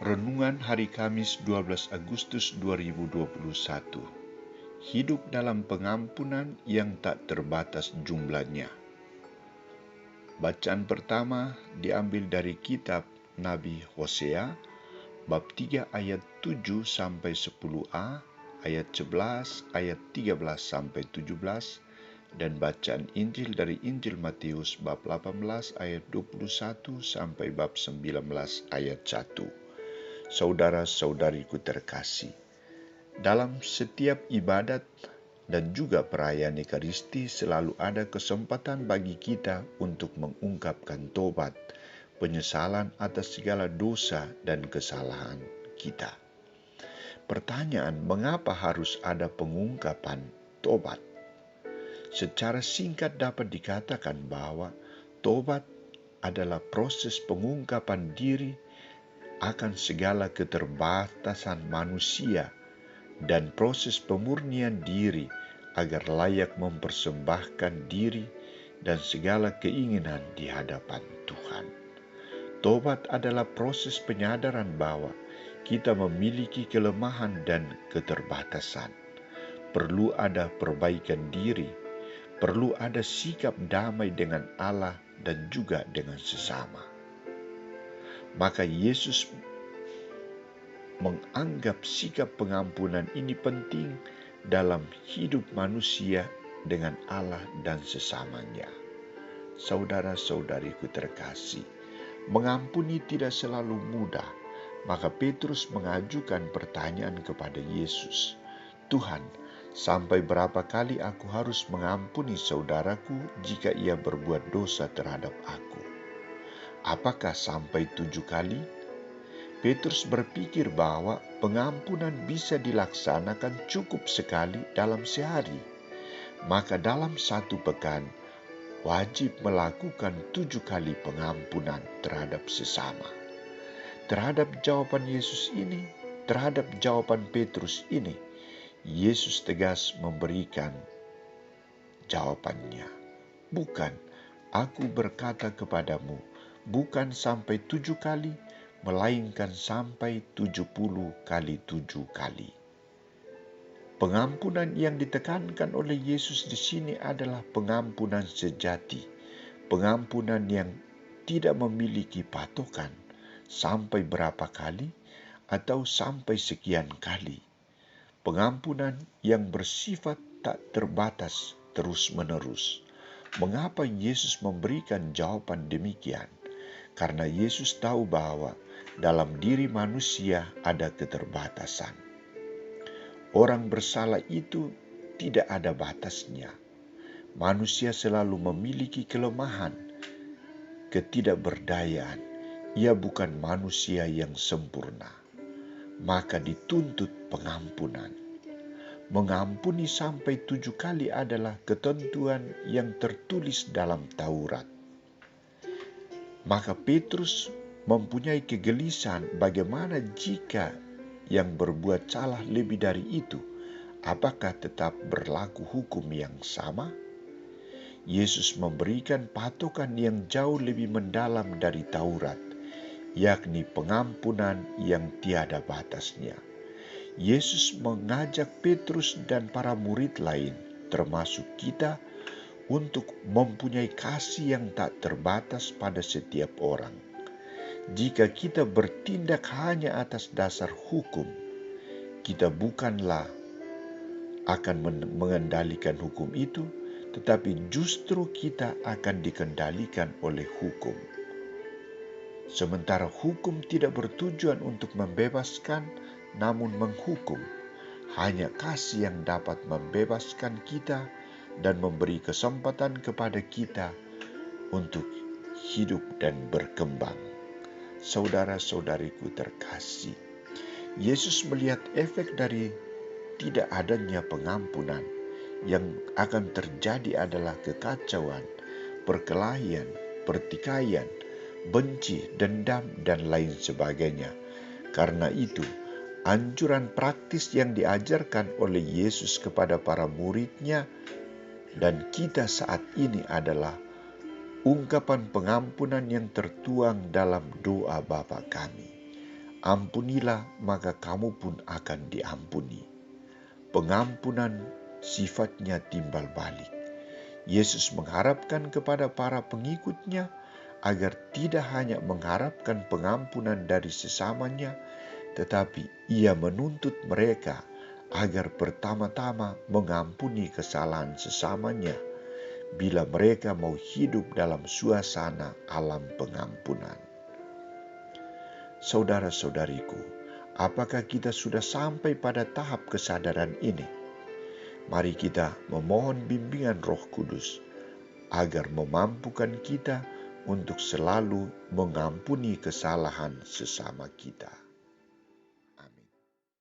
Renungan Hari Kamis 12 Agustus 2021. Hidup dalam pengampunan yang tak terbatas jumlahnya. Bacaan pertama diambil dari kitab Nabi Hosea, bab 3 ayat 7 sampai 10a, ayat 11, ayat 13 sampai 17, dan bacaan Injil dari Injil Matius bab 18 ayat 21 sampai bab 19 ayat 1. Saudara-saudariku terkasih, dalam setiap ibadat dan juga perayaan Ekaristi selalu ada kesempatan bagi kita untuk mengungkapkan tobat, penyesalan atas segala dosa dan kesalahan kita. Pertanyaan, mengapa harus ada pengungkapan tobat? Secara singkat dapat dikatakan bahwa tobat adalah proses pengungkapan diri akan segala keterbatasan manusia dan proses pemurnian diri agar layak mempersembahkan diri dan segala keinginan di hadapan Tuhan. Tobat adalah proses penyadaran bahwa kita memiliki kelemahan dan keterbatasan. Perlu ada perbaikan diri, perlu ada sikap damai dengan Allah dan juga dengan sesama. Maka Yesus menganggap sikap pengampunan ini penting dalam hidup manusia dengan Allah dan sesamanya. Saudara-saudariku terkasih, mengampuni tidak selalu mudah. Maka Petrus mengajukan pertanyaan kepada Yesus, "Tuhan, sampai berapa kali aku harus mengampuni saudaraku jika ia berbuat dosa terhadap aku? Apakah sampai 7 kali?" Petrus berpikir bahwa pengampunan bisa dilaksanakan cukup sekali dalam sehari. Maka dalam satu pekan, wajib melakukan 7 kali pengampunan terhadap sesama. Terhadap jawaban Yesus ini, terhadap jawaban Petrus ini, Yesus tegas memberikan jawabannya. "Bukan, aku berkata kepadamu, bukan sampai 7 kali, melainkan sampai 70 kali 7 kali. Pengampunan yang ditekankan oleh Yesus di sini adalah pengampunan sejati, pengampunan yang tidak memiliki patokan sampai berapa kali atau sampai sekian kali. Pengampunan yang bersifat tak terbatas terus-menerus. Mengapa Yesus memberikan jawaban demikian? Karena Yesus tahu bahwa dalam diri manusia ada keterbatasan. Orang bersalah itu tidak ada batasnya. Manusia selalu memiliki kelemahan, ketidakberdayaan. Ia bukan manusia yang sempurna. Maka dituntut pengampunan. Mengampuni sampai 7 kali adalah ketentuan yang tertulis dalam Taurat. Maka Petrus mempunyai kegelisahan bagaimana jika yang berbuat salah lebih dari itu, apakah tetap berlaku hukum yang sama? Yesus memberikan patokan yang jauh lebih mendalam dari Taurat, yakni pengampunan yang tiada batasnya. Yesus mengajak Petrus dan para murid lain, termasuk kita, untuk mempunyai kasih yang tak terbatas pada setiap orang. Jika kita bertindak hanya atas dasar hukum, kita bukanlah akan mengendalikan hukum itu, tetapi justru kita akan dikendalikan oleh hukum. Sementara hukum tidak bertujuan untuk membebaskan, namun menghukum. Hanya kasih yang dapat membebaskan kita dan memberi kesempatan kepada kita untuk hidup dan berkembang. Saudara-saudariku terkasih, Yesus melihat efek dari tidak adanya pengampunan. Yang akan terjadi adalah kekacauan, perkelahian, pertikaian, benci, dendam, dan lain sebagainya. Karena itu, anjuran praktis yang diajarkan oleh Yesus kepada para murid-Nya dan kita saat ini adalah ungkapan pengampunan yang tertuang dalam doa Bapa kami. Ampunilah, maka kamu pun akan diampuni. Pengampunan sifatnya timbal balik. Yesus mengharapkan kepada para pengikutnya agar tidak hanya mengharapkan pengampunan dari sesamanya, tetapi ia menuntut mereka agar pertama-tama mengampuni kesalahan sesamanya bila mereka mau hidup dalam suasana alam pengampunan. Saudara-saudariku, apakah kita sudah sampai pada tahap kesadaran ini? Mari kita memohon bimbingan Roh Kudus agar memampukan kita untuk selalu mengampuni kesalahan sesama kita.